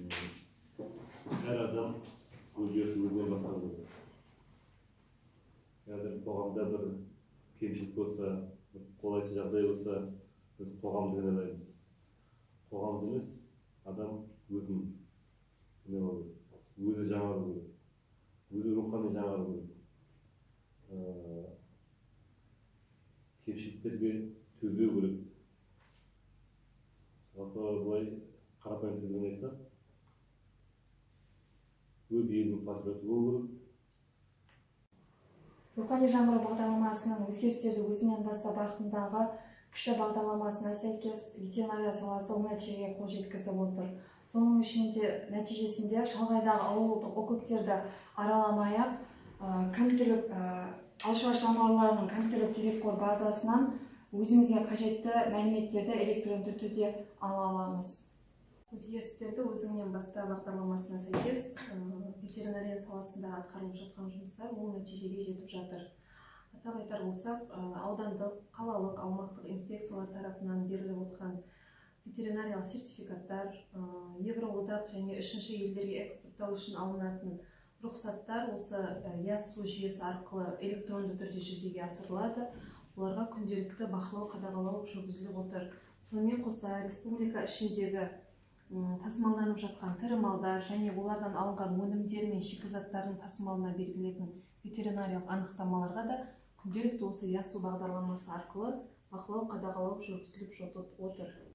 Әр адам өз жүйесін өзінен басқару керек. Егер қоғамда бір кемшілік болса, бір қолайсыз жағдай болса, біз қоғамды кінәлаймыз. Қоғамды емес, адам өзін кінәлау керек. Өзі жаңару керек. Өзі рухани жаңару керек. Кемшіліктерге төзбеу керек. Жалпы былай қарапайым тілмен айтсақ, өз елінің патриоты болу керек. Рухани жаңғыру бағдарламасының өзгерістерді өзінен бастап бағытындағы кіші бағдарламасына сәйкес ветеринария саласы оң нәтижеге қол жеткізіп отыр. Соның нәтижесінде шалғайдағы ауылдық округтерді араламай-ақ ауыл жануарларының компьютерлік дерекқор базасынан өзімізге қажетті мәліметтерді электронды түрде ала аламыз. Өзгерістерді өзіңнен баста бағдарламасына сәйкес ветеринария саласында атқарылып жатқан жұмыстар оң нәтижеге жетіп жатыр. Атап айтар болсақ, аудандық, қалалық, аумақтық инспекциялар тарапынан беріліп отқан ветеринариялық сертификаттар, Евроодақ және үшінші елдерге экспорттау үшін алынатын рұқсаттар осы ЯСУ жүйесі арқылы электронды түрде жүзеге асырылады. Оларға күнделікті бақылау, қадағалау жүргізіліп отыр. Сонымен қоса республика ішіндегі тасымалданып жатқан тірі малдар және олардан алынған өнімдер мен шикізаттардың тасымалына белгіленетін ветеринариялық анықтамаларға да күнделікті осы ЯСУ бағдарламасы арқылы бақылау, қадағалау жүргізіліп отыр.